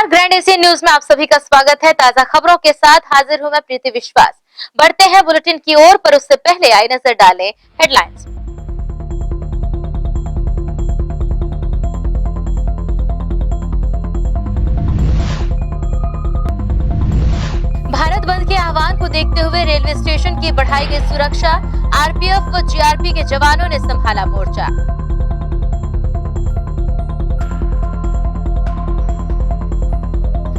नमस्कार, grand Asian news में आप सभी का स्वागत है। ताजा खबरों के साथ हाजिर हूं मैं प्रीति विश्वास। बढ़ते हैं बुलेटिन की ओर, पर उससे पहले आइए नजर डालें हेडलाइंस। भारत बंद के आह्वान को देखते हुए रेलवे स्टेशन की बढ़ाई गई सुरक्षा, आरपीएफ व जीआरपी के जवानों ने संभाला मोर्चा।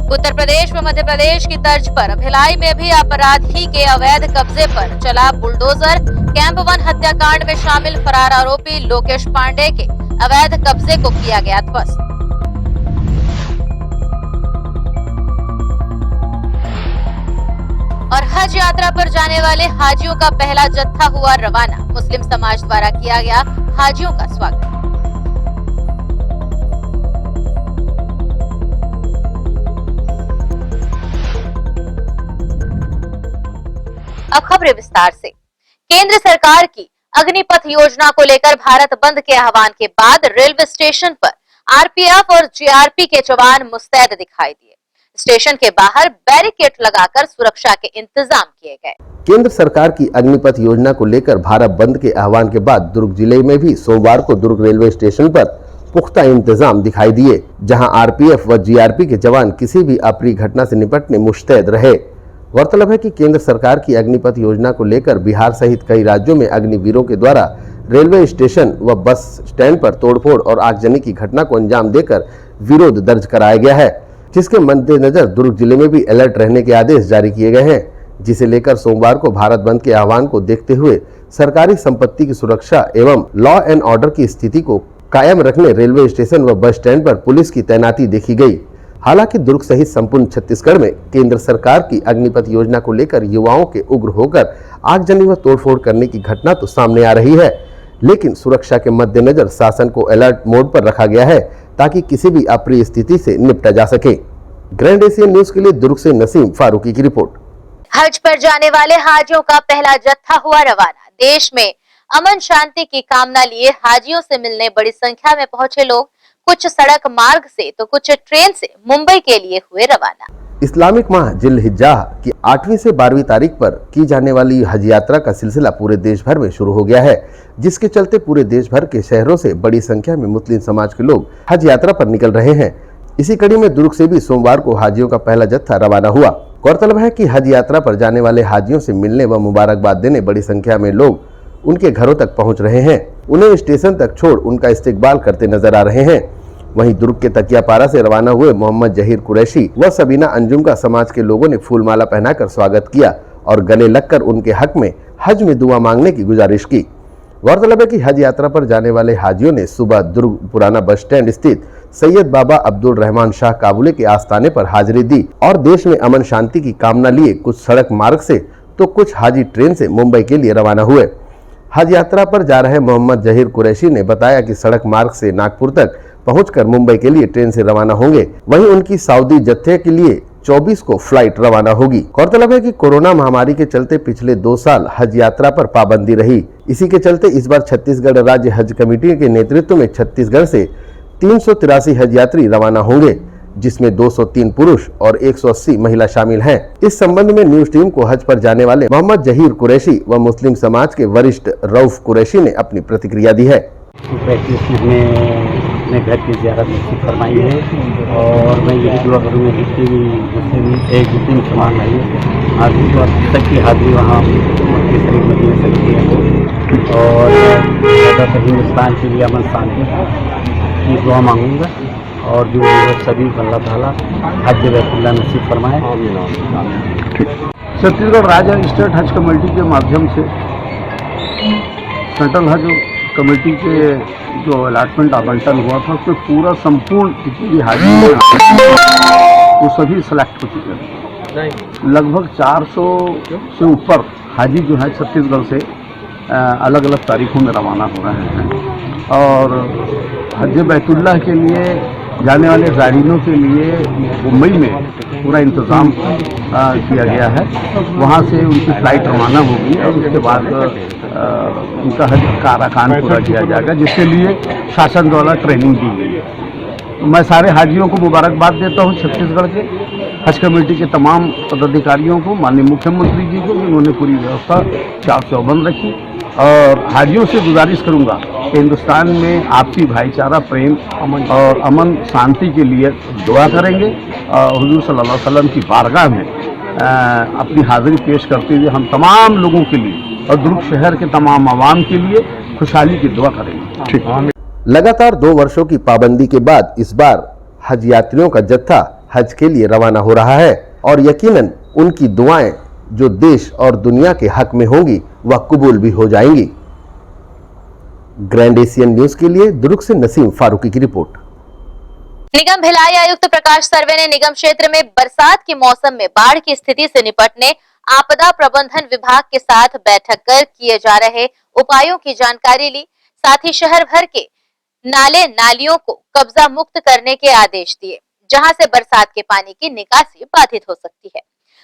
उत्तर प्रदेश व मध्य प्रदेश की तर्ज पर भिलाई में भी अपराधी के अवैध कब्जे पर चला बुलडोजर। कैंप 1 हत्याकांड में शामिल फरार आरोपी लोकेश पांडे के अवैध कब्जे को किया गया ध्वस्त। और हज यात्रा पर जाने वाले हाजियों का पहला जत्था हुआ रवाना। मुस्लिम समाज द्वारा किया गया हाजियों का स्वागत। अब खबरें विस्तार से। केंद्र सरकार की अग्निपथ योजना को लेकर भारत बंद के आह्वान के बाद रेलवे स्टेशन पर आरपीएफ और जीआरपी के जवान मुस्तैद दिखाई दिए। स्टेशन के बाहर बैरिकेड लगाकर सुरक्षा के इंतजाम किए गए। केंद्र सरकार की अग्निपथ योजना को लेकर भारत बंद के आह्वान के बाद दुर्ग जिले में भी सोमवार को दुर्ग रेलवे स्टेशन पर पुख्ता इंतजाम दिखाई दिए, जहां आरपीएफ व जीआरपी के जवान किसी भी अप्रिय घटना से निपटने मुस्तैद रहे। गौरतलब है कि केंद्र सरकार की अग्निपथ योजना को लेकर बिहार सहित कई राज्यों में अग्निवीरों के द्वारा रेलवे स्टेशन व बस स्टैंड पर तोड़फोड़ और आगजनी की घटना को अंजाम देकर विरोध दर्ज कराया गया है, जिसके मद्देनजर दुर्ग जिले में भी अलर्ट रहने के आदेश जारी किए गए हैं, जिसे लेकर सोमवार को भारत बंद के आह्वान को देखते हुए सरकारी संपत्ति की सुरक्षा एवं लॉ एंड ऑर्डर की स्थिति को कायम रखने रेलवे स्टेशन व बस स्टैंड पर पुलिस की तैनाती देखी गई। हालांकि दुर्ग सहित संपूर्ण छत्तीसगढ़ में केंद्र सरकार की अग्निपथ योजना को लेकर युवाओं के उग्र होकर आगजनी व तोड़फोड़ करने की घटना तो सामने आ रही है, लेकिन सुरक्षा के मद्देनजर शासन को अलर्ट मोड पर रखा गया है ताकि किसी भी अप्रिय स्थिति से निपटा जा सके। ग्रैंड एशियन न्यूज के लिए दुर्ग से नसीम फारूकी की रिपोर्ट। हज पर जाने वाले हाजियों का पहला जत्था हुआ रवाना। देश में अमन शांति की कामना लिए हाजियों से मिलने बड़ी संख्या में पहुंचे लोग कुछ सड़क मार्ग से तो कुछ ट्रेन से मुंबई के लिए हुए रवाना। इस्लामिक माह जिल-हिज्जाह की 8वीं से 12वीं तारीख पर की जाने वाली हज यात्रा का सिलसिला पूरे देश भर में शुरू हो गया है, जिसके चलते पूरे देश भर के शहरों से बड़ी संख्या में मुस्लिम समाज के लोग हज यात्रा पर निकल रहे हैं। इसी कड़ी में दुर्ग से भी सोमवार को हाजियों का पहला जत्था रवाना हुआ। गौरतलब है कि हज यात्रा पर जाने वाले हाजियों से मिलने व मुबारकबाद देने बड़ी संख्या में लोग उनके घरों तक पहुँच रहे हैं। उन्हें स्टेशन तक छोड़ उनका इस्तकबाल करते नजर आ रहे हैं। वहीं दुर्ग के तकियापारा से रवाना हुए मोहम्मद जहीर कुरैशी व सबीना अंजुम का समाज के लोगों ने फूलमाला पहनाकर स्वागत किया और गले लगकर उनके हक में हज में दुआ मांगने की गुजारिश की। गौरतलब है कि हज यात्रा पर जाने वाले हाजियों ने सुबह दुर्ग पुराना बस स्टैंड स्थित सैयद बाबा अब्दुल रहमान शाह काबुले के आस्थाने पर हाजिरी दी और देश में अमन शांति की कामना लिए कुछ सड़क मार्ग से तो कुछ हाजी ट्रेन से मुंबई के लिए रवाना हुए। हज यात्रा पर जा रहे मोहम्मद जहीर कुरैशी ने बताया कि सड़क मार्ग से नागपुर तक पहुंचकर मुंबई के लिए ट्रेन से रवाना होंगे। वहीं उनकी सऊदी जत्थे के लिए 24 को फ्लाइट रवाना होगी। गौरतलब है कि कोरोना महामारी के चलते पिछले 2 साल हज यात्रा पर पाबंदी रही। इसी के चलते इस बार छत्तीसगढ़ राज्य हज कमेटी के नेतृत्व में छत्तीसगढ़ से 383 हज यात्री रवाना होंगे, जिसमें 203 पुरुष और 180 महिला शामिल हैं। इस संबंध में न्यूज टीम को हज पर जाने वाले मोहम्मद जहीर कुरैशी व मुस्लिम समाज के वरिष्ठ रऊफ कुरैशी ने अपनी प्रतिक्रिया दी है। अपने घर की ज़ियारत नसीब फरमाई है और मैं यही दुआ करूँगा कि मुस्लिम समान आई हाजिरी और सबकी हाजिरी वहाँ मक्के शरीफ मदीना शरीफ है और ज़्यादातर हिंदुस्तान के लिए अमन शांति की दुआ मांगूँगा और जो सभी अल्लाह ताला हज बैतुल्लाह नसीब फरमाए। छत्तीसगढ़ राज्य स्टेट हज कमेटी के माध्यम से सेंट्रल हज कमेटी के जो अलॉटमेंट आवंटन हुआ था उसमें पूरा संपूर्ण जितनी भी हाजी वो सभी सेलेक्ट हो चुके हैं। लगभग 400 से ऊपर हाजी जो है छत्तीसगढ़ से अलग अलग तारीखों में रवाना हो रहे हैं और हज बैतुल्लाह के लिए जाने वाले ज़ायरीनों के लिए मुंबई में पूरा इंतज़ाम किया गया है। वहाँ से उनकी फ़्लाइट रवाना होगी और उसके बाद उनका हज का अरकान पूरा किया जाएगा, जिसके लिए शासन द्वारा ट्रेनिंग दी गई है। मैं सारे हाजियों को मुबारकबाद देता हूँ, छत्तीसगढ़ के हज कमेटी के तमाम पदाधिकारियों को, माननीय मुख्यमंत्री जी को, जिन्होंने पूरी व्यवस्था चाक चौबंद रखी। और हाजियों से गुजारिश करूंगा कि हिंदुस्तान में आपसी भाईचारा, प्रेम और अमन शांति के लिए दुआ करेंगे। हुजूर सल्लल्लाहु अलैहि वसल्लम की बारगाह में अपनी हाजिरी पेश करते हुए हम तमाम लोगों के लिए और दुर्ग शहर के तमाम आवाम के लिए खुशहाली की दुआ करेंगे। ठीक। लगातार 2 वर्षों की पाबंदी के बाद इस बार हज यात्रियों का जत्था हज के लिए रवाना हो रहा है और यकीनन उनकी दुआएं जो देश और दुनिया के हक में होंगी वह कबूल भी हो जाएंगी। ग्रैंड एशियन न्यूज के लिए दुर्ग से नसीम फारूकी की रिपोर्ट। निगम भिलाई आयुक्त प्रकाश सर्वे ने निगम क्षेत्र में बरसात के मौसम में बाढ़ की स्थिति से निपटने आपदा प्रबंधन विभाग के साथ बैठक कर किए जा रहे उपायों की जानकारी ली। साथ ही शहर भर के नाले नालियों को कब्जा मुक्त करने के आदेश दिए, जहां से बरसात के पानी की निकासी बाधित हो सकती है।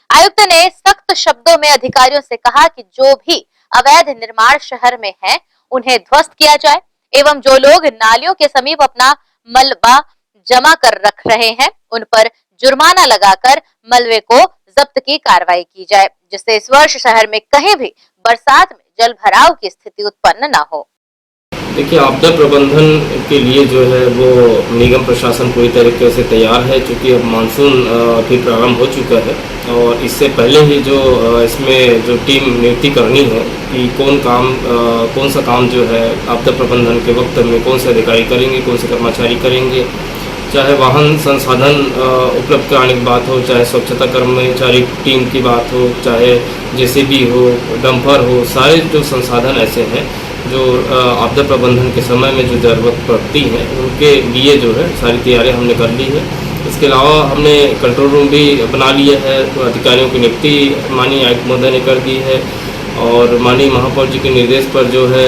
आयुक्त ने सख्त शब्दों में अधिकारियों से कहा कि जो भी अवैध निर्माण शहर में है उन्हें ध्वस्त किया जाए एवं जो लोग नालियों के समीप अपना मलबा जमा कर रख रहे हैं उन पर जुर्माना लगाकर मलबे को जब्त की कार्रवाई की जाए, जिससे इस वर्ष शहर में कहीं भी बरसात में जल भराव की स्थिति उत्पन्न न हो। देखिए, आपदा प्रबंधन के लिए जो है वो निगम प्रशासन पूरी तरीके से तैयार है, क्योंकि अब मानसून भी प्रारंभ हो चुका है और इससे पहले ही जो इसमें जो टीम नियुक्ति करनी है कि कौन सा काम जो है आपदा प्रबंधन के वक्त में कौन से अधिकारी करेंगे, कौन से कर्मचारी करेंगे, चाहे वाहन संसाधन उपलब्ध कराने की बात हो, चाहे स्वच्छता कर्मचारी टीम की बात हो, चाहे जेसीबी हो, डंपर हो, सारे जो संसाधन ऐसे हैं जो आपदा प्रबंधन के समय में जो ज़रूरत पड़ती है उनके लिए जो है सारी तैयारियां हमने कर ली है। इसके अलावा हमने कंट्रोल रूम भी बना लिया है, तो अधिकारियों की नियुक्ति माननीय आयुक्त महोदय ने कर दी है और माननीय महापौर जी के निर्देश पर जो है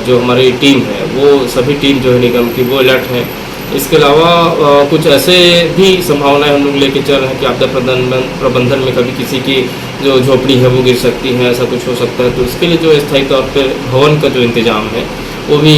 जो हमारी टीम है वो सभी टीम जो है निगम की वो अलर्ट है। इसके अलावा कुछ ऐसे भी संभावनाएं हम लोग लेके चल रहे हैं कि आपदा प्रबंधन में कभी किसी की जो झोपड़ी है वो गिर सकती है, ऐसा कुछ हो सकता है, तो इसके लिए जो स्थायी तौर पर भवन का जो इंतजाम है वो भी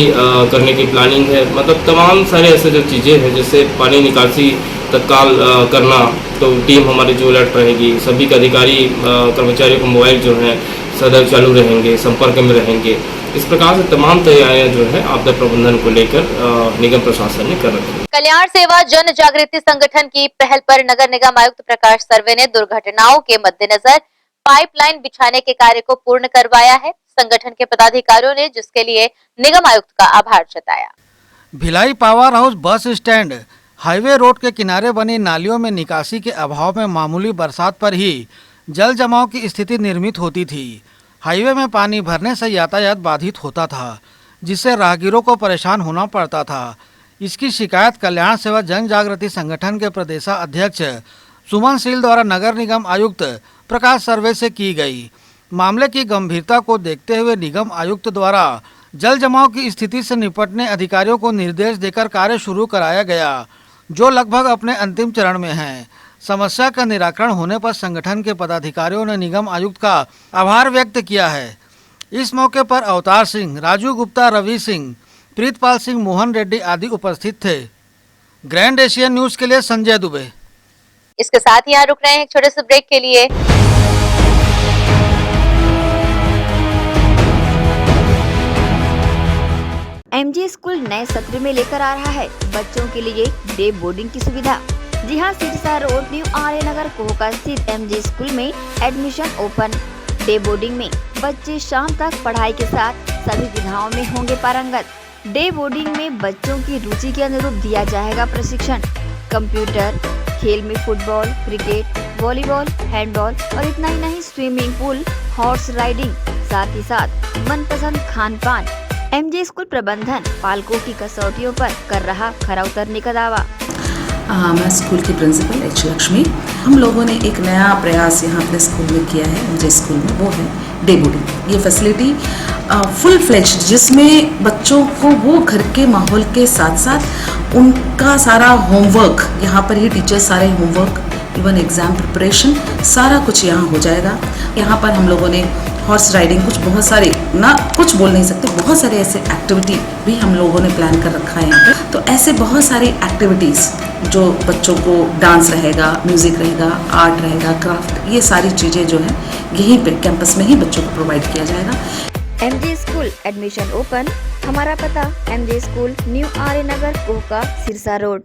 करने की प्लानिंग है। मतलब तमाम सारे ऐसे जो चीज़ें हैं जैसे पानी निकासी तत्काल करना, तो टीम हमारी जो अलर्ट रहेगी, सभी के अधिकारी कर्मचारियों को मोबाइल जो है सदैव चालू रहेंगे, संपर्क में रहेंगे। इस प्रकार से तमाम तैयारियां जो है आपदा प्रबंधन को लेकर निगम प्रशासन ने कर रखी है। कल्याण सेवा जन जागृति संगठन की पहल पर नगर निगम आयुक्त प्रकाश सर्वे ने दुर्घटनाओं के मद्देनजर पाइपलाइन बिछाने के कार्य को पूर्ण करवाया है। संगठन के पदाधिकारियों ने जिसके लिए निगम आयुक्त का आभार जताया। Bhilai power house bus stand highway road के किनारे बनी नालियों में निकासी के अभाव में मामूली बरसात पर ही जल जमाव की स्थिति निर्मित होती थी। हाईवे में पानी भरने से यातायात बाधित होता था, जिससे राहगीरों को परेशान होना पड़ता था। इसकी शिकायत कल्याण सेवा जन जागृति संगठन के प्रदेशाध्यक्ष सुमन शील द्वारा नगर निगम आयुक्त प्रकाश सर्वे से की गई। मामले की गंभीरता को देखते हुए निगम आयुक्त द्वारा जल जमाव की स्थिति से निपटने अधिकारियों को निर्देश देकर कार्य शुरू कराया गया, जो लगभग अपने अंतिम चरण में है। समस्या का निराकरण होने पर संगठन के पदाधिकारियों ने निगम आयुक्त का आभार व्यक्त किया है। इस मौके पर अवतार सिंह, राजू गुप्ता, रवि सिंह, प्रीतपाल सिंह, मोहन रेड्डी आदि उपस्थित थे। ग्रैंड एशियन न्यूज के लिए संजय दुबे। इसके साथ ही यहाँ रुक रहे हैं एक छोटे से ब्रेक के लिए। एमजी स्कूल नए सत्र में लेकर आ रहा है बच्चों के लिए डे बोर्डिंग की सुविधा। जी हाँ, सिरसा रोड न्यू आर्य नगर कोहका स्थित एमजी स्कूल में एडमिशन ओपन। डे बोर्डिंग में बच्चे शाम तक पढ़ाई के साथ सभी विधाओं में होंगे पारंगत। डे बोर्डिंग में बच्चों की रुचि के अनुरूप दिया जाएगा प्रशिक्षण। कंप्यूटर, खेल में फुटबॉल, क्रिकेट, वॉलीबॉल, हैंडबॉल और इतना ही नहीं, स्विमिंग पूल, हॉर्स राइडिंग, साथ ही साथ मनपसंद खान पान। एमजे स्कूल प्रबंधन पालकों की कसौटियों पर कर रहा खरा उतरने का दावा। मैं स्कूल की प्रिंसिपल एच लक्ष्मी। हम लोगों ने एक नया प्रयास यहाँ अपने स्कूल में किया है, मुझे स्कूल में, वो है डे बोर्डिंग। ये फैसिलिटी फुल फ्लेज्ड, जिसमें बच्चों को वो घर के माहौल के साथ साथ उनका सारा होमवर्क, यहाँ पर ही टीचर्स सारे होमवर्क, इवन एग्ज़ाम प्रिपरेशन, सारा कुछ यहाँ हो जाएगा। यहाँ पर हम लोगों ने हॉर्स राइडिंग, कुछ बहुत सारे ना, कुछ बोल नहीं सकते, बहुत सारे ऐसे एक्टिविटी भी हम लोगों ने प्लान कर रखा है यहाँ पे। तो ऐसे बहुत सारी एक्टिविटीज़ जो बच्चों को, डांस रहेगा, म्यूज़िक रहेगा, आर्ट रहेगा, क्राफ्ट, ये सारी चीज़ें जो है यहीं पे कैंपस में ही बच्चों को प्रोवाइड किया जाएगा। MG school admission open. हमारा पता MG स्कूल न्यू आर्य नगर, कोहका, सिरसा रोड।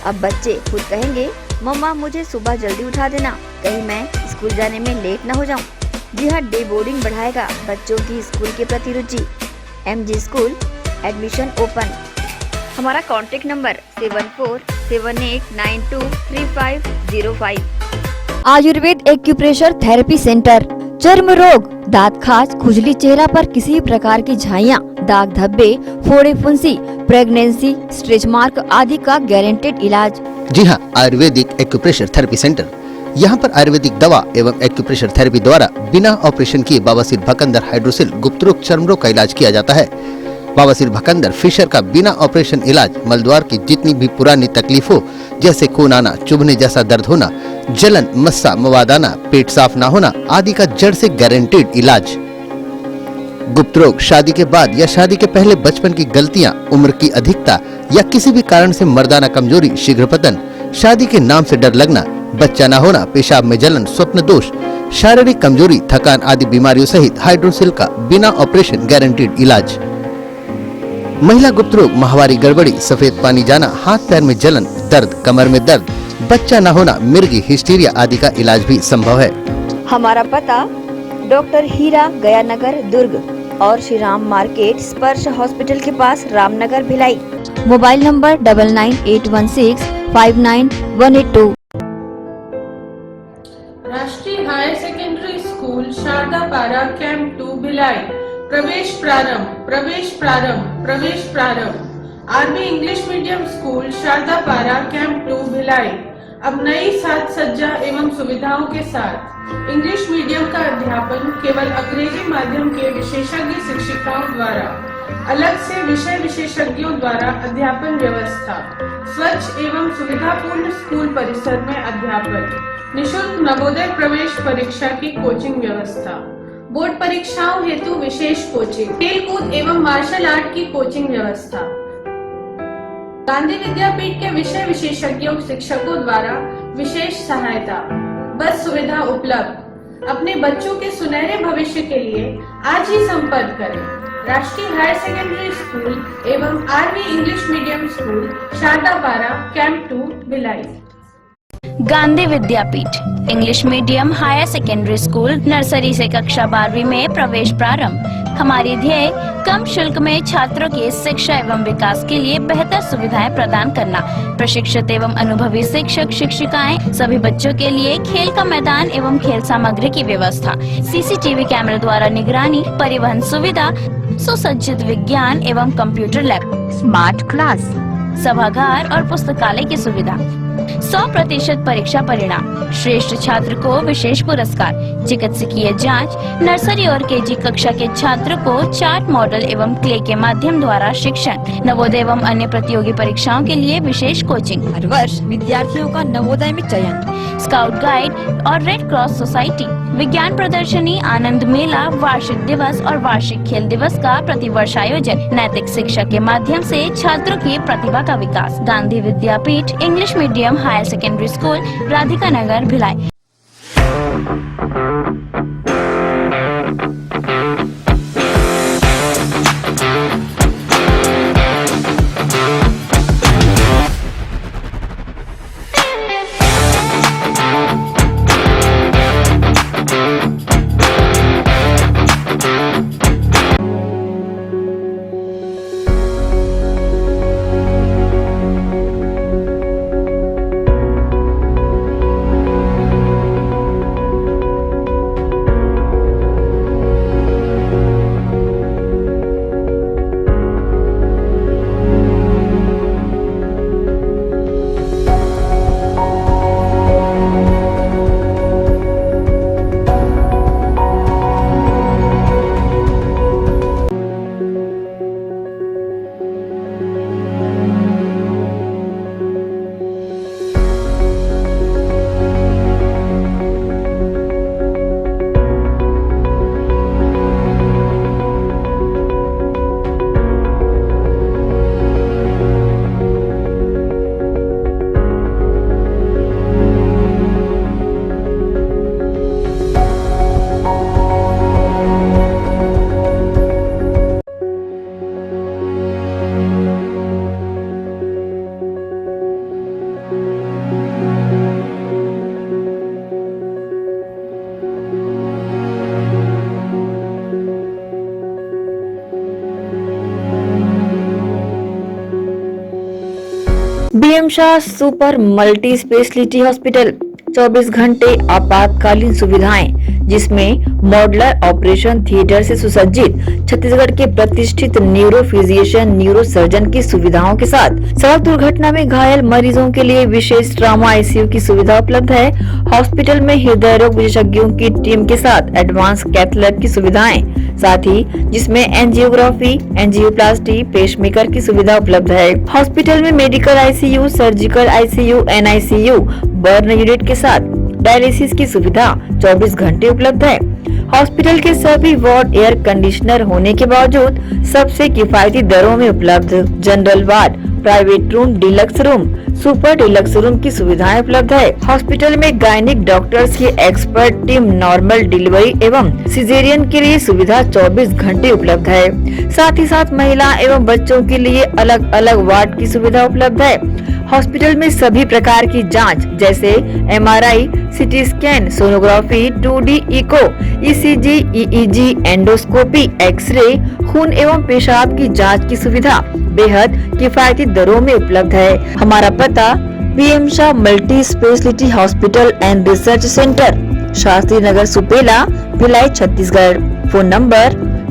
अब बच्चे खुद कहेंगे, मम्मा मुझे सुबह जल्दी उठा देना, कहीं मैं स्कूल जाने में लेट न हो जाऊं। जी हाँ, डे बोर्डिंग बढ़ाएगा बच्चों की स्कूल के प्रति रुचि। MG school admission open. हमारा contact number 7478923505। Ayurveda acupressure therapy centre. चर्म रोग, दांत खाज, खुजली, चेहरा पर किसी भी प्रकार की झाइयाँ, दाग धब्बे, फोड़े फुंसी, प्रेगनेंसी, स्ट्रेच मार्क आदि का गारंटेड इलाज। जी हाँ, आयुर्वेदिक एक्यूप्रेशर थेरेपी सेंटर। यहाँ पर आयुर्वेदिक दवा एवं एक्यूप्रेशर थेरेपी द्वारा बिना ऑपरेशन किए बवासीर, भकंदर, हाइड्रोसिल, गुप्त रोग, चर्म रोग का इलाज किया जाता है। बवासीर, भकंदर, फिशर का बिना ऑपरेशन इलाज, मलद्वार की जितनी भी पुरानी तकलीफ हो, जैसे खून आना, चुभने जैसा दर्द होना, जलन, मस्सा, मवाद आना, पेट साफ ना होना आदि का जड़ से गारंटेड इलाज। गुप्त रोग, शादी के बाद या शादी के पहले बचपन की गलतियां, उम्र की अधिकता या किसी भी कारण से मर्दाना कमजोरी, शीघ्र पतन, शादी के नाम से डर लगना, बच्चा न होना, पेशाब में जलन, स्वप्न दोष, शारीरिक कमजोरी, थकान आदि बीमारियों सहित हाइड्रोसिल का बिना ऑपरेशन गारंटेड इलाज। महिला गुप्त रोग, माहवारी गड़बड़ी, सफेद पानी जाना, हाथ पैर में जलन, दर्द, कमर में दर्द, बच्चा न होना, मिर्गी, हिस्टीरिया आदि का इलाज भी संभव है। हमारा पता डॉक्टर हीरा, गया नगर, दुर्ग और श्री राम मार्केट, स्पर्श हॉस्पिटल के पास, Ramnagar, Bhilai. Mobile number 9981659182। Rashtriya higher secondary school Shardapara camp 2 Bhilai. प्रवेश प्रारंभ, प्रवेश प्रारंभ, प्रवेश प्रारंभ। RB English medium school Shardapara camp 2 Bhilai अब नई साज सज्जा एवं सुविधाओं के साथ इंग्लिश मीडियम का अध्यापन केवल अंग्रेजी माध्यम के विशेषज्ञ शिक्षिकाओं द्वारा, अलग से विषय विशेषज्ञों द्वारा अध्यापन व्यवस्था, स्वच्छ एवं सुविधापूर्ण स्कूल परिसर में अध्यापन, निशुल्क नवोदय प्रवेश परीक्षा की कोचिंग व्यवस्था, बोर्ड परीक्षाओं हेतु विशेष कोचिंग, खेल कूद एवं मार्शल आर्ट की कोचिंग व्यवस्था, गांधी विद्यापीठ के विषय विशेषज्ञों शिक्षकों द्वारा विशेष सहायता, बस सुविधा उपलब्ध। अपने बच्चों के सुनहरे भविष्य के लिए आज ही संपर्क करें राष्ट्रीय हायर सेकेंडरी स्कूल एवं RV English medium school Shardapara camp 2 Bhilai. Gandhi Vidyapeeth English medium higher secondary school, nursery से कक्षा 12वीं में प्रवेश प्रारंभ। हमारी ध्येय कम शुल्क में छात्रों की शिक्षा एवं विकास के लिए बेहतर सुविधाएं प्रदान करना। प्रशिक्षित एवं अनुभवी शिक्षक शिक्षिकाएं, सभी बच्चों के लिए खेल का मैदान एवं खेल सामग्री की व्यवस्था, CCTV कैमरे द्वारा निगरानी, परिवहन सुविधा, सुसज्जित विज्ञान एवं कंप्यूटर लैब, स्मार्ट क्लास, सभागार और पुस्तकालय की सुविधा, 100% परीक्षा परिणाम, श्रेष्ठ छात्र को विशेष पुरस्कार, चिकित्सकीय जांच, नर्सरी और KG कक्षा के छात्र को चार्ट, मॉडल एवं क्ले के माध्यम द्वारा शिक्षण, नवोदय एवं अन्य प्रतियोगी परीक्षाओं के लिए विशेष कोचिंग, हर वर्ष विद्यार्थियों का नवोदय में चयन, स्काउट गाइड और रेड क्रॉस सोसाइटी, विज्ञान प्रदर्शनी, आनंद मेला, वार्षिक दिवस और वार्षिक खेल दिवस का प्रतिवर्ष आयोजन, नैतिक शिक्षा के माध्यम से छात्रों की प्रतिभा का विकास। Gandhi Vidyapeeth English medium higher secondary school, Radhika Nagar, Bhilai. BM Shah super multi speciality hospital 24 घंटे आपातकालीन सुविधाएं, जिसमें मॉडुलर ऑपरेशन थिएटर से सुसज्जित छत्तीसगढ़ के प्रतिष्ठित न्यूरो फिजिशियन न्यूरो सर्जन की सुविधाओं के साथ सड़क दुर्घटना में घायल मरीजों के लिए विशेष ट्रॉमा आईसीयू की सुविधा उपलब्ध है। हॉस्पिटल में हृदय रोग विशेषज्ञों की टीम के साथ एडवांस कैथ लैब की सुविधाएं, साथ ही जिसमें एंजियोग्राफी, एंजियोप्लास्टी, पेसमेकर की सुविधा उपलब्ध है। हॉस्पिटल में medical ICU, surgical ICU, NICU, burn unit के साथ डायलिसिस की सुविधा 24 घंटे उपलब्ध है। हॉस्पिटल के सभी वार्ड एयर कंडीशनर होने के बावजूद सबसे किफायती दरों में उपलब्ध। General ward, private room, deluxe room, super deluxe room की सुविधाएं उपलब्ध है। हॉस्पिटल में गायनिक डॉक्टर्स की एक्सपर्ट टीम नॉर्मल डिलीवरी एवं सिजेरियन के लिए सुविधा 24 घंटे उपलब्ध है। साथ ही साथ महिला एवं बच्चों के लिए अलग अलग वार्ड की सुविधा उपलब्ध है। हॉस्पिटल में सभी प्रकार की जांच जैसे MRI, CT scan, sonography, 2D echo, ECG, EEG, endoscopy, x ray, खून एवं पेशाब की जांच की सुविधा बेहद किफायती दरों में उपलब्ध है। हमारा पता BM Shah multi speciality hospital and research centre, Shastri Nagar, Supela, Bhilai, Chhattisgarh. Phone number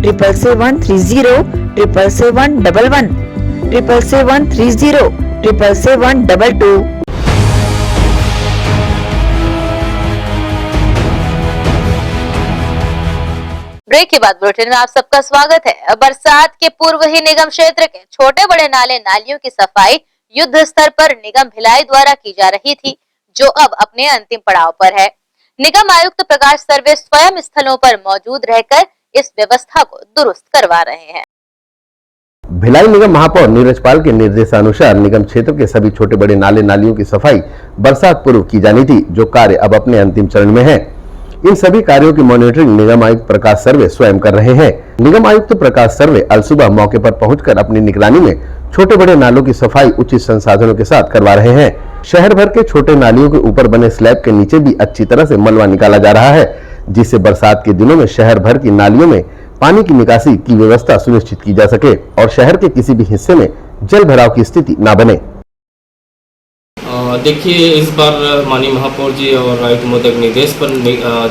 77730 77711 77730 77722। Break के बाद बुलेटिन में आप सबका स्वागत है। बरसात के पूर्व ही निगम क्षेत्र के छोटे बड़े नाले नालियों की सफाई युद्ध स्तर पर निगम भिलाई द्वारा की जा रही थी, जो अब अपने अंतिम पड़ाव पर है। निगम आयुक्त प्रकाश सर्वे स्वयं स्थलों पर मौजूद रहकर इस व्यवस्था को दुरुस्त करवा रहे हैं। भिलाई निगम महापौर नीरज पाल के निर्देशानुसार निगम क्षेत्र के सभी छोटे बड़े नाले नालियों की सफाई बरसात पूर्व की जानी थी, जो कार्य अब अपने अंतिम चरण में है। इन सभी कार्यों की मॉनिटरिंग निगम आयुक्त प्रकाश सर्वे स्वयं कर रहे हैं। निगम आयुक्त प्रकाश सर्वे अल सुबह मौके पर पहुंचकर अपनी निगरानी में छोटे बड़े नालों की सफाई उचित संसाधनों के साथ करवा रहे हैं। शहर भर के छोटे नालियों के ऊपर बने स्लैब के नीचे भी अच्छी तरह से मलबा निकाला जा रहा है, जिससे बरसात के दिनों में शहर भर की नालियों में पानी की निकासी की व्यवस्था सुनिश्चित की जा सके और शहर के किसी भी हिस्से में जल भराव की स्थिति न बने। देखिए, इस बार माननीय महापौर जी और आयुक्त महोदय के निर्देश पर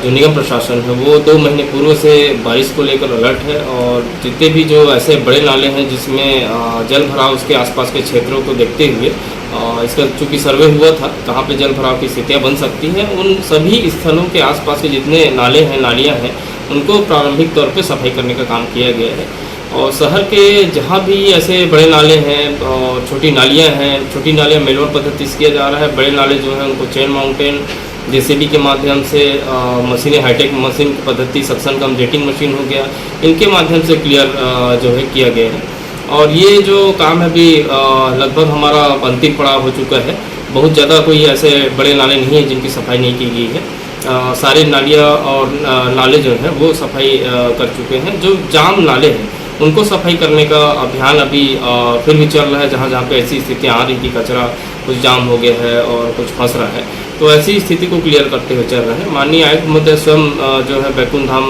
जो निगम प्रशासन है वो 2 महीने पूर्व से बारिश को लेकर अलर्ट है और जितने भी जो ऐसे बड़े नाले हैं जिसमें जल भराव उसके आसपास के क्षेत्रों को देखते हुए इसका चूँकि सर्वे हुआ था कहाँ पे जल भराव की स्थितियाँ बन सकती हैं, उन सभी स्थलों के आसपास के जितने नाले हैं नालियाँ हैं उनको प्रारंभिक तौर पे सफाई करने का काम किया गया है। और शहर के जहाँ भी ऐसे बड़े नाले हैं और छोटी नालियाँ हैं, छोटी नालियाँ मेलवर पद्धति से किया जा रहा है, बड़े नाले जो हैं उनको चेन माउंटेन जेसीबी के माध्यम से मशीनें हाईटेक मशीन की पद्धति सक्शन कम जेटिंग मशीन हो गया, इनके माध्यम से क्लियर जो है किया गया है। और ये जो काम है अभी लगभग हमारा अंतिम पड़ाव हो चुका है। बहुत ज़्यादा कोई ऐसे बड़े नाले नहीं हैं जिनकी सफाई नहीं की गई है। सारे नालियाँ और नाले जो हैं वो सफाई कर चुके हैं। जो जाम नाले हैं उनको सफाई करने का अभियान अभी फिर भी चल रहा है। जहाँ जहाँ पे ऐसी स्थितियाँ आ रही कि कचरा कुछ जाम हो गया है और कुछ फंस रहा है, तो ऐसी स्थिति को क्लियर करते हुए चल रहे हैं। माननीय आयुक्त महोदय स्वयं जो है बैकुंठ धाम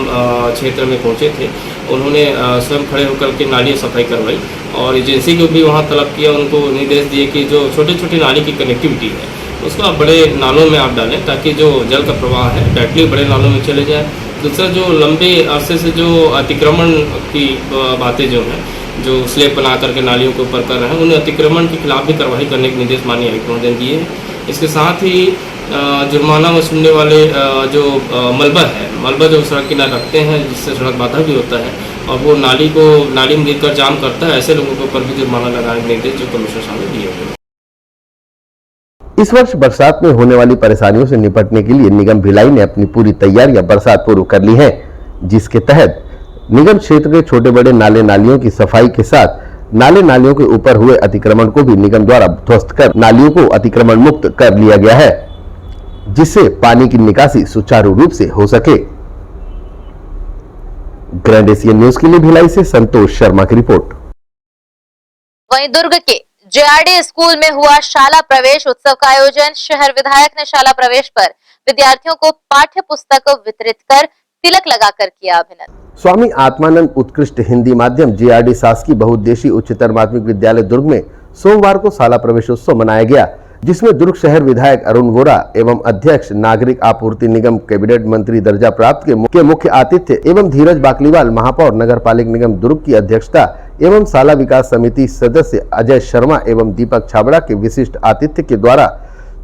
क्षेत्र में पहुँचे थे, उन्होंने स्वयं खड़े होकर के नालियाँ सफाई करवाई और एजेंसी को भी वहाँ तलब किया, उनको निर्देश दिए कि जो छोटे छोटे नाली की कनेक्टिविटी है उसको आप बड़े नालों में आप डालें ताकि जो जल का प्रवाह है डायरेक्टली बड़े नालों में चले जाए। दूसरा, जो लंबे अरसे से जो अतिक्रमण की बातें जो हैं, जो स्लैब बना करके नालियों के ऊपर कर रहे हैं, उन अतिक्रमण के खिलाफ भी कार्रवाई करने के निर्देश माननीय आयुक्त महोदय ने दिए हैं। इसके साथ ही जुर्माना वसूलने वाले जो मलबा जो सड़क किनारे रखते हैं जिससे सड़क बाधा भी होता है और वो नाली में गिरकर जाम करता है, ऐसे लोगों के ऊपर भी जुर्माना लगाने के निर्देश जो कमिश्नर साहब ने दिए हैं। इस वर्ष बरसात में होने वाली परेशानियों से निपटने के लिए निगम भिलाई ने अपनी पूरी तैयारियां बरसात पूर्व कर ली हैं, जिसके तहत निगम क्षेत्र के छोटे बड़े नाले नालियों की सफाई के साथ नाले नालियों के ऊपर हुए अतिक्रमण को भी निगम द्वारा ध्वस्त कर नालियों को अतिक्रमण मुक्त कर लिया गया है, जिससे पानी की निकासी सुचारू रूप से हो सके। ग्रैंड एशियन न्यूज के लिए भिलाई से संतोष शर्मा की रिपोर्ट। वहीं दुर्ग के जेआरडी स्कूल में हुआ शाला प्रवेश उत्सव का आयोजन। शहर विधायक ने शाला प्रवेश पर विद्यार्थियों को पाठ्य पुस्तक वितरित कर तिलक लगाकर किया अभिनंदन। स्वामी आत्मानंद उत्कृष्ट हिंदी माध्यम जेआरडी शासकीय बहुउद्देशीय उच्चतर माध्यमिक विद्यालय दुर्ग में सोमवार को शाला प्रवेशोत्सव मनाया गया, जिसमें दुर्ग शहर विधायक अरुण वोरा एवं अध्यक्ष नागरिक आपूर्ति निगम कैबिनेट मंत्री दर्जा प्राप्त के मुख्य आतिथ्य एवं धीरज बाकलीवाल महापौर नगर पालिक निगम दुर्ग की अध्यक्षता एवं शाला विकास समिति सदस्य अजय शर्मा एवं दीपक छाबड़ा के विशिष्ट आतिथ्य के द्वारा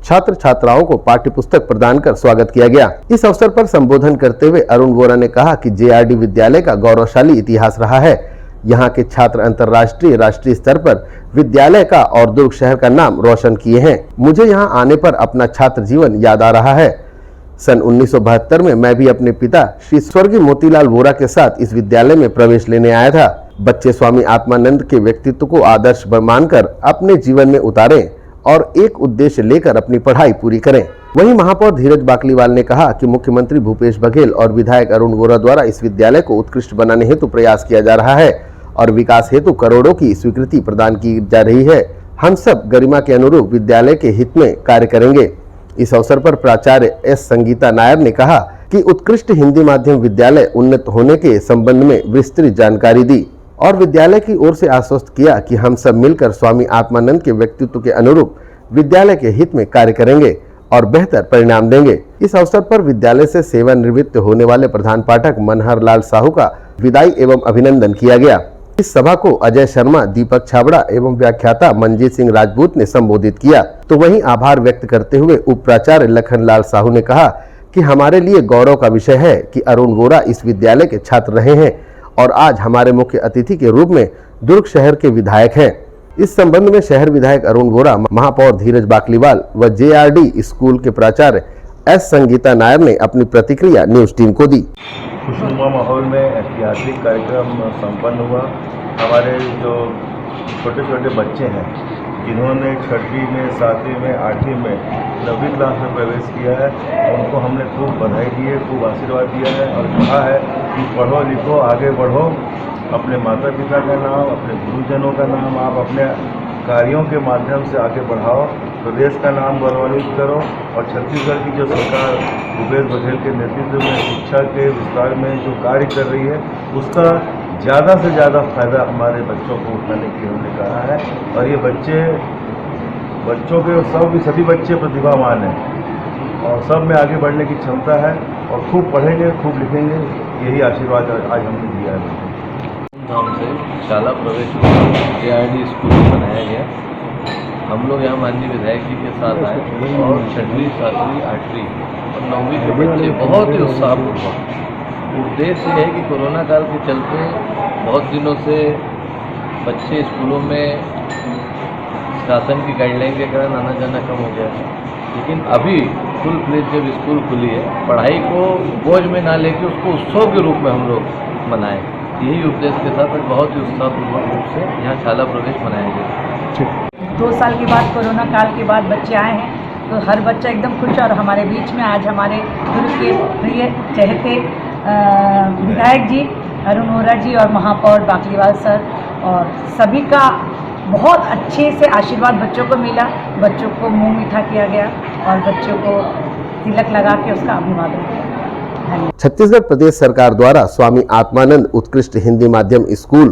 छात्र छात्राओं को पाठ्य पुस्तक प्रदान कर स्वागत किया गया। इस अवसर पर संबोधन करते हुए अरुण वोरा ने कहा कि जेआरडी विद्यालय का गौरवशाली इतिहास रहा है। यहाँ के छात्र अंतर्राष्ट्रीय राष्ट्रीय स्तर पर विद्यालय का और दुर्ग शहर का नाम रोशन किए हैं। मुझे यहाँ आने पर अपना छात्र जीवन याद आ रहा है। सन 1972 में मैं भी अपने पिता श्री स्वर्गीय मोतीलाल वोरा के साथ इस विद्यालय में प्रवेश लेने आया था। बच्चे स्वामी आत्मानंद के व्यक्तित्व को आदर्श मानकर अपने जीवन में उतारें और एक उद्देश्य लेकर अपनी पढ़ाई पूरी करें। वहीं महापौर धीरज बाकलीवाल ने कहा कि मुख्यमंत्री भूपेश बघेल और विधायक अरुण वोरा द्वारा इस विद्यालय को उत्कृष्ट बनाने हेतु प्रयास किया जा रहा है और विकास हेतु करोड़ों की स्वीकृति प्रदान की जा रही है। हम सब गरिमा के अनुरूप विद्यालय के हित में कार्य करेंगे। इस अवसर पर प्राचार्य एस संगीता नायर ने कहा कि उत्कृष्ट हिंदी माध्यम विद्यालय उन्नत होने के संबंध में विस्तृत जानकारी दी और विद्यालय की ओर से आश्वस्त किया कि हम सब मिलकर स्वामी आत्मानंद के व्यक्तित्व के अनुरूप विद्यालय के हित में कार्य करेंगे और बेहतर परिणाम देंगे। इस अवसर पर विद्यालय से सेवानिवृत्त होने वाले प्रधान पाठक मनहर लाल साहू का विदाई एवं अभिनंदन किया गया। इस सभा को अजय शर्मा, दीपक छाबड़ा एवं व्याख्याता मंजीत सिंह राजपूत ने संबोधित किया। तो वहीं आभार व्यक्त करते हुए उप प्राचार्य लखन लाल साहू ने कहा कि हमारे लिए गौरव का विषय है कि अरुण वोरा इस विद्यालय के छात्र रहे हैं और आज हमारे मुख्य अतिथि के रूप में दुर्ग शहर के विधायक हैं। इस संबंध में शहर विधायक अरुण वोरा, महापौर धीरज बाकलीवाल व जेआरडी स्कूल के प्राचार्य एस संगीता नायर ने अपनी प्रतिक्रिया न्यूज टीम को दी। खुशनुमा माहौल में ऐतिहासिक कार्यक्रम संपन्न हुआ। हमारे जो छोटे छोटे बच्चे हैं जिन्होंने 6वीं में, 7वीं में, 8वीं में, 9वीं क्लास में प्रवेश किया है, उनको हमने खूब बधाई दी है, खूब आशीर्वाद दिया है और कहा है कि पढ़ो लिखो आगे बढ़ो, अपने माता पिता का नाम, अपने गुरुजनों का नाम आप अपने कार्यों के माध्यम से आगे बढ़ाओ, प्रदेश का नाम गौरवान्वित करो और छत्तीसगढ़ की जो सरकार भूपेश बघेल के नेतृत्व में शिक्षा के विस्तार में जो कार्य कर रही है उसका ज़्यादा से ज़्यादा फायदा हमारे बच्चों को उठाने की हमने कहा है। और ये बच्चों के सभी बच्चे प्रतिभावान हैं और सब में आगे बढ़ने की क्षमता है और खूब पढ़ेंगे, खूब लिखेंगे, यही आशीर्वाद आज हमने दिया है। धूमधाम से शाला प्रवेश जेआरडी स्कूल में मनाया गया। हम लोग यहाँ माननीय विधायक जी के साथ आए और 6वीं, 7वीं, 8वीं और 9वीं के बच्चे बहुत ही उत्साहपूर्वक। उद्देश्य है कि कोरोना काल के चलते बहुत दिनों से बच्चे स्कूलों में शासन की गाइडलाइन के कारण आना जाना कम हो गया है, लेकिन अभी फुल फ्लेज जब स्कूल खुली है, पढ़ाई को बोझ में ना लेके उसको उत्सव के रूप में हम लोग मनाएं। यही उद्देश्य के साथ बहुत ही उत्साहपूर्वक रूप से यहाँ शाला प्रवेश मनाया गया। 2 साल के बाद, कोरोना काल के बाद बच्चे आए हैं तो हर बच्चा एकदम खुश है और हमारे बीच में आज हमारे दुर्ग के प्रिय चहेते विधायक जी अरुण वोरा जी और महापौर बाकलीवाल सर और सभी का बहुत अच्छे से आशीर्वाद बच्चों को मिला। बच्चों को मुंह मीठा किया गया और बच्चों को तिलक लगा के उसका अभिवादन किया। छत्तीसगढ़ प्रदेश सरकार द्वारा स्वामी आत्मानंद उत्कृष्ट हिंदी माध्यम स्कूल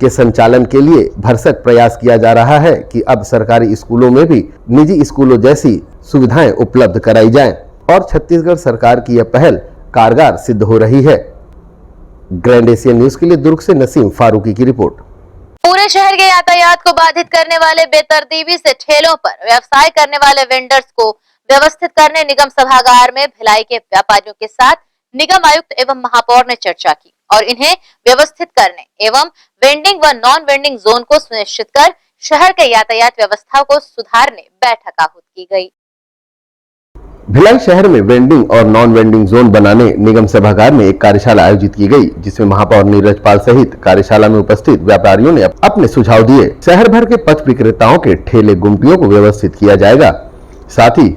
के संचालन के लिए भरसक प्रयास किया जा रहा है कि अब सरकारी स्कूलों में भी निजी स्कूलों जैसी सुविधाएं उपलब्ध कराई जाएं और छत्तीसगढ़ सरकार की यह पहल कारगर सिद्ध हो रही है। ग्रैंड एशियन न्यूज के लिए दुर्ग से नसीम फारूकी की रिपोर्ट। पूरे शहर के यातायात को बाधित करने वाले बेतरतीबी से ठेलों पर व्यवसाय करने वाले वेंडर्स को व्यवस्थित करने निगम सभागार में भिलाई के व्यापारियों के साथ निगम आयुक्त एवं महापौर ने चर्चा की और इन्हें व्यवस्थित करने एवं वेंडिंग व नॉन वेंडिंग जोन को सुनिश्चित कर शहर के यातायात व्यवस्था को सुधारने बैठक आहूत की गई। भिलाई शहर में वेंडिंग और नॉन वेंडिंग जोन बनाने निगम सभागार में एक कार्यशाला आयोजित की गई, जिसमें महापौर नीरज पाल सहित कार्यशाला में उपस्थित व्यापारियों ने अपने सुझाव दिए। शहर भर के पथ विक्रेताओं के ठेले गुमटियों को व्यवस्थित किया जाएगा, साथ ही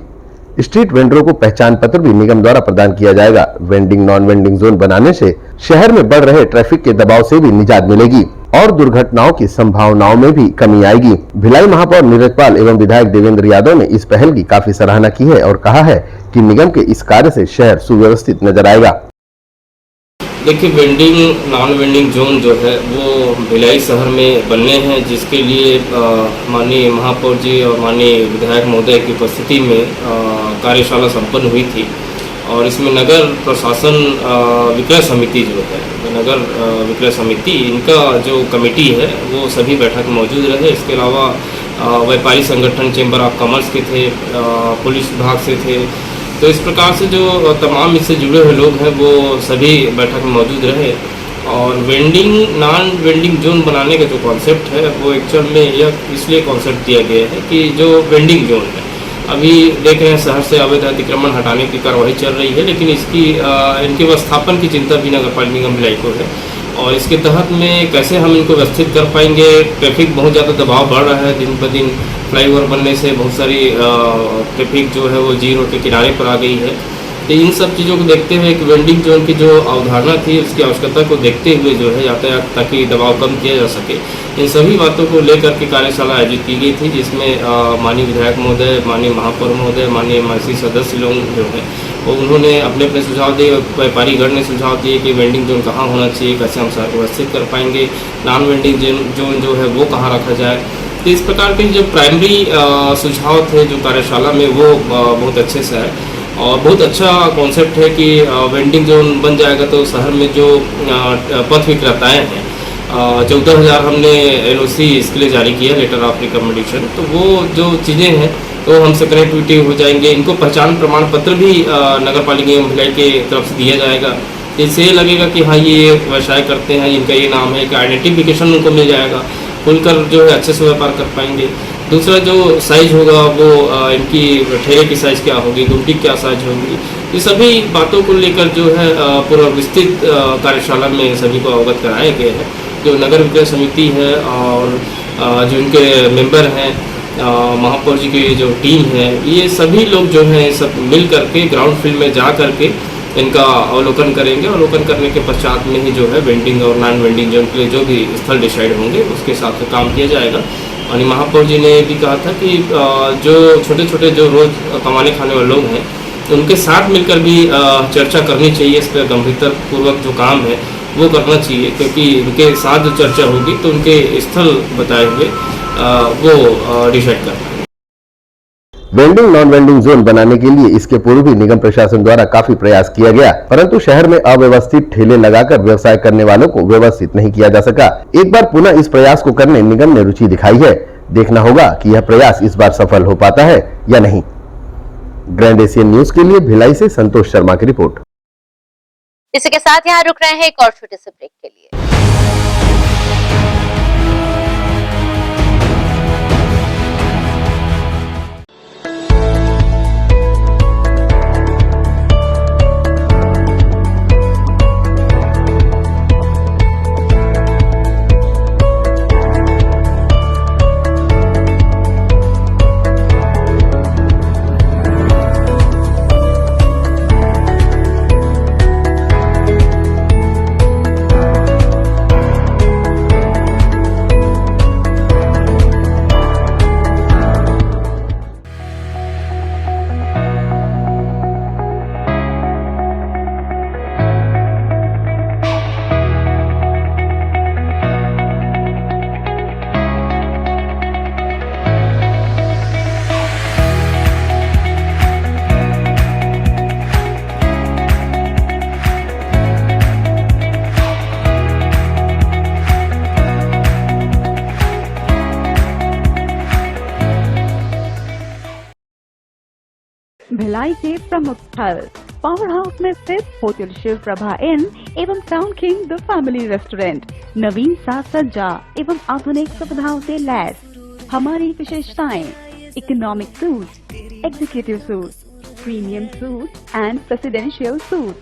स्ट्रीट वेंडरों को पहचान पत्र भी निगम द्वारा प्रदान किया जाएगा। वेंडिंग नॉन वेंडिंग जोन बनाने से शहर में बढ़ रहे ट्रैफिक के दबाव से भी निजात मिलेगी और दुर्घटनाओं की संभावनाओं में भी कमी आएगी। भिलाई महापौर नीरज पाल एवं विधायक देवेंद्र यादव ने इस पहल की काफी सराहना की है और कहा है कि निगम के इस कार्य से शहर सुव्यवस्थित नजर आएगा। देखिए, वेंडिंग नॉन वेंडिंग जोन जो है वो भिलाई शहर में बनने हैं, जिसके लिए माननीय महापौर जी और माननीय विधायक महोदय की उपस्थिति में कार्यशाला संपन्न हुई थी। और इसमें नगर प्रशासन विक्रय समिति जो है, नगर विक्रय समिति, इनका जो कमेटी है वो सभी बैठक में मौजूद रहे। इसके अलावा व्यापारी संगठन चेंबर ऑफ कॉमर्स के थे, पुलिस विभाग से थे। तो इस प्रकार से जो तमाम इससे जुड़े हुए लोग हैं वो सभी बैठक में मौजूद रहे। और वेंडिंग नॉन वेंडिंग जोन बनाने का जो कॉन्सेप्ट है वो एक्चुअल में यह इसलिए कॉन्सेप्ट दिया गया है कि जो वेंडिंग जोन है, अभी देख रहे हैं शहर से अवैध अतिक्रमण हटाने की कार्रवाई चल रही है, लेकिन इनके व्यवस्थापन की चिंता भी नगर पालिका निगम भिलाई को है। और इसके तहत में कैसे हम इनको व्यवस्थित कर पाएंगे। ट्रैफिक बहुत ज़्यादा दबाव बढ़ रहा है दिन ब दिन, फ्लाईओवर बनने से बहुत सारी ट्रैफिक जो है वो जी रोड के किनारे पर आ गई है। तो इन सब चीज़ों को देखते हुए एक वेंडिंग जोन की जो अवधारणा थी उसकी आवश्यकता को देखते हुए जो है यातायात ताकि दबाव कम किया जा सके, इन सभी बातों को लेकर के कार्यशाला आयोजित की गई थी, जिसमें माननीय विधायक महोदय, माननीय महापौर महोदय, माननीय एमआईसी सदस्य लोग जो है वो उन्होंने अपने अपने सुझाव दिए। व्यापारीगण ने सुझाव दिए कि वेंडिंग जोन कहाँ होना चाहिए, कैसे हम शहर को व्यवस्थित कर पाएंगे, नॉन वेंडिंग जोन जो है वो कहाँ रखा जाए। तो इस प्रकार के जो प्राइमरी सुझाव थे जो कार्यशाला में वो बहुत अच्छे से है। और बहुत अच्छा कॉन्सेप्ट है कि वेंडिंग जोन बन जाएगा तो शहर में जो पथ विक्रेताएँ हैं 14,000 हमने LOC इसके लिए जारी किया, लेटर ऑफ रिकमेंडेशन। तो वो जो चीज़ें हैं तो हमसे कनेक्टिविटी हो जाएंगे। इनको पहचान प्रमाण पत्र भी नगर पालिका निगम भिलाई के तरफ से दिया जाएगा। इससे लगेगा कि हाँ ये व्यवसाय करते हैं, इनका ये नाम है, कि आइडेंटिफिकेशन उनको मिल जाएगा, खुलकर जो है अच्छे से व्यापार कर पाएंगे। दूसरा जो साइज होगा वो इनकी ठेले की साइज़ क्या होगी, गुमटी क्या साइज होगी, ये सभी बातों को लेकर जो है पूरा विस्तृत कार्यशाला में सभी को अवगत कराए गए हैं। जो नगर विक्रय समिति है और जो इनके मेंबर हैं, महापौर जी की जो टीम है, ये सभी लोग जो हैं सब मिल करके ग्राउंड फील्ड में जा करके इनका अवलोकन करेंगे। अवलोकन करने के पश्चात में ही जो है वेंडिंग और नॉन वेंडिंग जोन के लिए जो भी स्थल डिसाइड होंगे उसके हिसाब से काम किया जाएगा। और महापौर जी ने भी कहा था कि जो छोटे छोटे जो रोज़ कमाने खाने वाले लोग हैं उनके साथ मिलकर भी चर्चा करनी चाहिए, इस पर गंभीरतापूर्वक जो काम है वो करना चाहिए, क्योंकि उनके साथ जो चर्चा होगी तो उनके स्थल बताए हुए वो डिसाइड करना है। वेंडिंग नॉन वेंडिंग जोन बनाने के लिए इसके पूर्व भी निगम प्रशासन द्वारा काफी प्रयास किया गया, परंतु शहर में अव्यवस्थित ठेले लगाकर व्यवसाय करने वालों को व्यवस्थित नहीं किया जा सका। एक बार पुनः इस प्रयास को करने निगम ने रुचि दिखाई है। देखना होगा कि यह प्रयास इस बार सफल हो पाता है या नहीं। ग्रैंड एशियन न्यूज के लिए भिलाई से संतोष शर्मा की रिपोर्ट। इसी के साथ यहाँ रुक रहे हैं एक और छोटे से ब्रेक के लिए। भिलाई के प्रमुख स्थल पावर हाउस में स्थित होटल शिव प्रभा इन एवं town king the family restaurant नवीन साज सज्जा एवं आधुनिक सुविधाओं से लैस। हमारी विशेषताएं economic suite, executive suite, premium suite and presidential suite.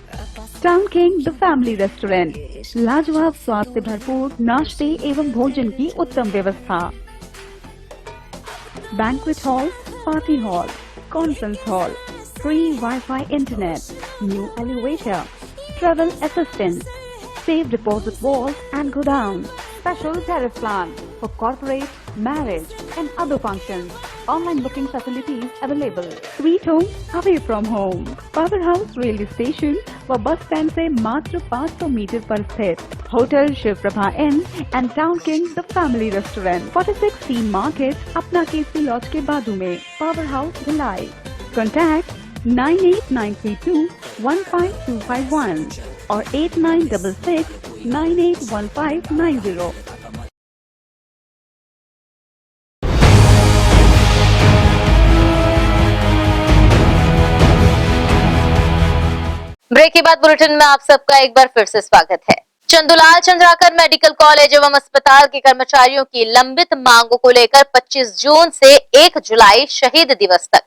Town king the family restaurant, लाजवाब स्वाद से भरपूर नाश्ते एवं भोजन की उत्तम व्यवस्था। Banquet hall, party hall, conference hall, free Wi-Fi internet, new elevator, travel assistance, safe deposit vault and godown, special tariff plan for corporate, marriage and other functions. online booking facilities available. Sweet home away from home. Powerhouse Railway Station व bus stand से मात्र 500 metre पर स्थित hotel Shiv Prabha inn and town king the family restaurant 46 C market अपना Kesari laws के बाजू में power house Bhilai. Contact 98932 15251 और 8966 981590. ब्रेक के बाद बुलेटिन में आप सबका एक बार फिर से स्वागत है. चंदूलाल चंद्राकर मेडिकल कॉलेज एवं अस्पताल के कर्मचारियों की लंबित मांगों को लेकर 25 जून से 1 जुलाई शहीद दिवस तक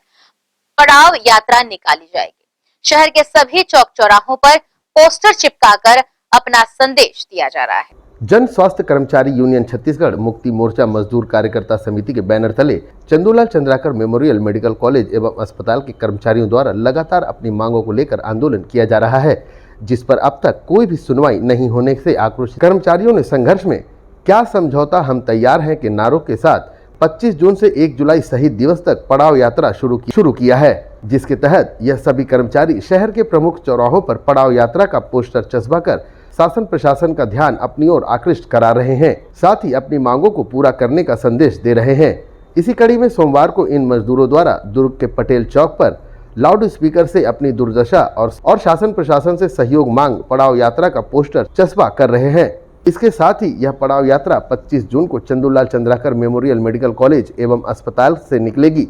पड़ाव यात्रा निकाली जाएगी. शहर के सभी चौक चौराहों पर पोस्टर चिपकाकर अपना संदेश दिया जा रहा है. जन स्वास्थ्य कर्मचारी यूनियन छत्तीसगढ़ मुक्ति मोर्चा मजदूर कार्यकर्ता समिति के बैनर तले Chandulal Chandrakar memorial medical college एवं अस्पताल के कर्मचारियों द्वारा लगातार अपनी मांगों को लेकर आंदोलन किया जा रहा है, जिस पर अब तक कोई भी सुनवाई नहीं होने से आक्रोशित कर्मचारियों ने संघर्ष में क्या समझौता हम तैयार हैं के नारों के साथ 25 जून से 1 जुलाई शहीद दिवस तक पड़ाव यात्रा शुरू किया है, जिसके तहत यह सभी कर्मचारी शहर के प्रमुख चौराहों पर पड़ाव यात्रा का पोस्टर चस्पा कर शासन प्रशासन का ध्यान अपनी ओर आकृष्ट करा रहे हैं, साथ ही अपनी मांगों को पूरा करने का संदेश दे रहे हैं. इसी कड़ी में सोमवार को इन मजदूरों द्वारा दुर्ग के पटेल चौक पर लाउड स्पीकर से अपनी दुर्दशा और शासन प्रशासन से सहयोग मांग पड़ाव यात्रा का पोस्टर चस्पा कर रहे हैं. इसके साथ ही यह पड़ाव यात्रा 25 जून को Chandulal Chandrakar memorial medical college एवं अस्पताल से निकलेगी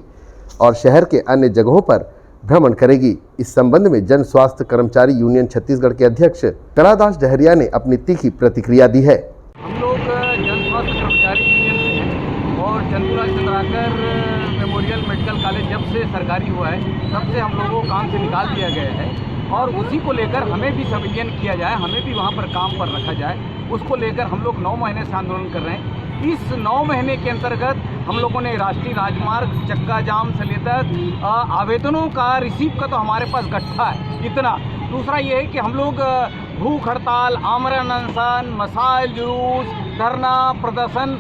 और शहर के अन्य जगहों पर भ्रमण करेगी. इस संबंध में जन स्वास्थ्य कर्मचारी यूनियन छत्तीसगढ़ के अध्यक्ष कलादास डहरिया ने अपनी तीखी प्रतिक्रिया दी है. हम लोग जन स्वास्थ्य कर्मचारी यूनियन से हैं और Chandulal Chandrakar memorial medical college जब से सरकारी हुआ है तब से हम लोगों को काम से निकाल दिया गया है और उसी को लेकर हमें भी संविलियन किया जाए, हमें भी वहाँ पर काम पर रखा जाए, उसको लेकर हम लोग 9 महीने से आंदोलन कर रहे हैं. इस 9 महीने के अंतर्गत हम लोगों ने राष्ट्रीय राजमार्ग चक्का जाम से लेकर आवेदनों का रिसीव का तो हमारे पास गट्ठा है इतना. दूसरा ये है कि हम लोग भूख हड़ताल, आमरण अनशन, मसाइल जुलूस, धरना प्रदर्शन,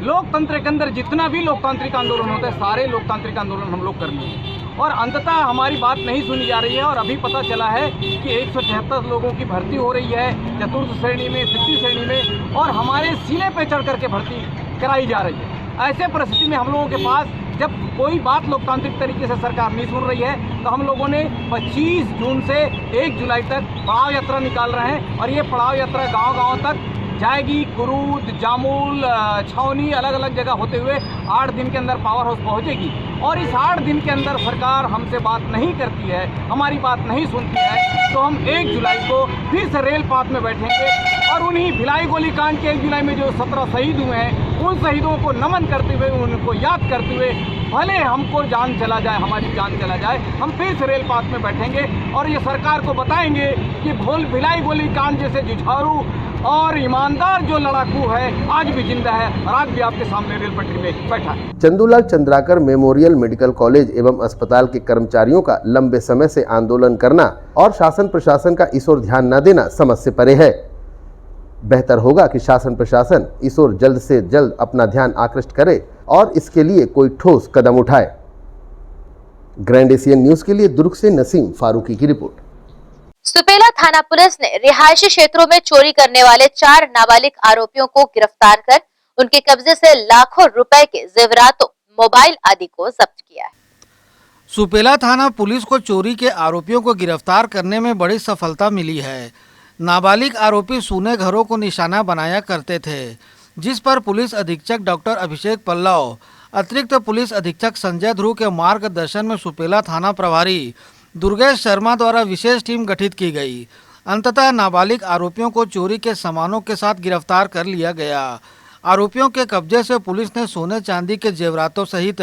लोकतंत्र के अंदर जितना भी लोकतांत्रिक आंदोलन होता है सारे लोकतांत्रिक आंदोलन हम लोग करने हैं और अंततः हमारी बात नहीं सुनी जा रही है. और अभी पता चला है कि 176 लोगों की भर्ती हो रही है चतुर्थ श्रेणी में, तृतीय श्रेणी में और हमारे सीने पे चढ़ करके भर्ती कराई जा रही है. ऐसे परिस्थिति में हम लोगों के पास जब कोई बात लोकतांत्रिक तरीके से सरकार नहीं सुन रही है तो हम लोगों ने 25 जून से 1 जुलाई तक पड़ाव यात्रा निकाल रहे हैं और ये पड़ाव यात्रा गांव-गांव तक जाएगी. कुरूद, जामुल, छावनी अलग अलग जगह होते हुए 8 दिन के अंदर पावर हाउस पहुंचेगी और इस 8 दिन के अंदर सरकार हमसे बात नहीं करती है, हमारी बात नहीं सुनती है तो हम 1 जुलाई को फिर से रेल पात में बैठेंगे और उन्हीं भिलाई गोलीकांड के 1 जुलाई में जो 17 शहीद हुए हैं उन शहीदों को नमन करते हुए, उनको याद करते हुए भले हमको जान चला जाए, हमारी जान चला जाए, हम फिर से रेल पात में बैठेंगे और ये सरकार को बताएंगे कि भिलाई गोलीकांड जैसे जुझारू और ईमानदार जो लड़ाकू है आज भी जिंदा है और आज भी आपके सामने रेल पटरी में बैठा है. Chandulal Chandrakar memorial medical college एवं अस्पताल के कर्मचारियों का लंबे समय से आंदोलन करना और शासन प्रशासन का इस ओर ध्यान न देना समझ से परे है. बेहतर होगा कि शासन प्रशासन इस ओर जल्द से जल्द अपना ध्यान आकृष्ट करे और इसके लिए कोई ठोस कदम उठाए. ग्रैंड एशियन न्यूज के लिए दुर्ग से नसीम फारूकी की रिपोर्ट. सुपेला थाना पुलिस ने रिहायशी क्षेत्रों में चोरी करने वाले 4 नाबालिग आरोपियों को गिरफ्तार कर उनके कब्जे से लाखों रुपए के जेवरातों, मोबाइल आदि को जब्त किया है. सुपेला थाना पुलिस को चोरी के आरोपियों को गिरफ्तार करने में बड़ी सफलता मिली है. नाबालिग आरोपी सूने घरों को निशाना बनाया करते थे, जिस पर पुलिस अधीक्षक डॉक्टर अभिषेक पल्लव, अतिरिक्त पुलिस अधीक्षक संजय ध्रुव के मार्गदर्शन में सुपेला थाना प्रभारी दुर्गेश शर्मा द्वारा विशेष टीम गठित की गई. अंततः नाबालिग आरोपियों को चोरी के सामानों के साथ गिरफ्तार कर लिया गया. आरोपियों के कब्जे से पुलिस ने सोने चांदी के जेवरातों सहित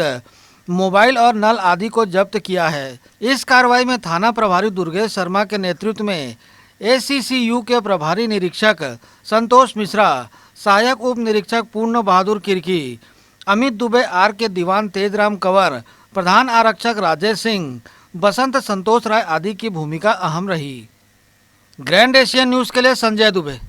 मोबाइल और नल आदि को जब्त किया है. इस कार्रवाई में थाना प्रभारी दुर्गेश शर्मा के नेतृत्व में ACCU के प्रभारी निरीक्षक संतोष मिश्रा, सहायक उप निरीक्षक पूर्ण बहादुर किरकी, अमित दुबे, आर के दीवान तेजराम कंवर, प्रधान आरक्षक राजेश सिंह, बसंत संतोष राय आदि की भूमिका अहम रही. ग्रैंड एशियन न्यूज के लिए संजय दुबे.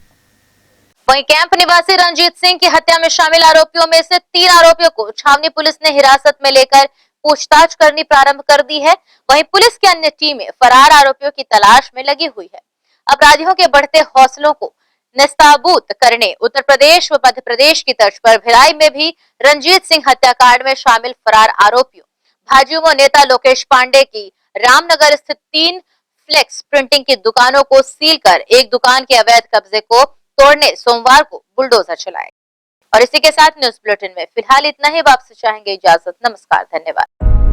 वहीं कैंप निवासी रंजीत सिंह की हत्या में शामिल आरोपियों में से 3 आरोपियों को छावनी पुलिस ने हिरासत में लेकर पूछताछ करनी प्रारंभ कर दी है। वहीं पुलिस की अन्य टीमें फरार आरोपियों की तलाश में लगी हुई है। अपराधियों के बढ़ते हौसलों को निस्ताबूत करने उत्तर प्रदेश व मध्य प्रदेश की तर्ज पर भिलाई में भी रंजीत सिंह हत्याकांड में शामिल फरार आरोपियों भाजयुमो नेता लोकेश पांडे की रामनगर स्थित 3 फ्लेक्स प्रिंटिंग की दुकानों को सील कर एक दुकान के अवैध कब्जे को तोड़ने सोमवार को बुलडोजर चलाए। और इसी के साथ न्यूज बुलेटिन में फिलहाल इतना ही। वापस चाहेंगे इजाजत। नमस्कार, धन्यवाद।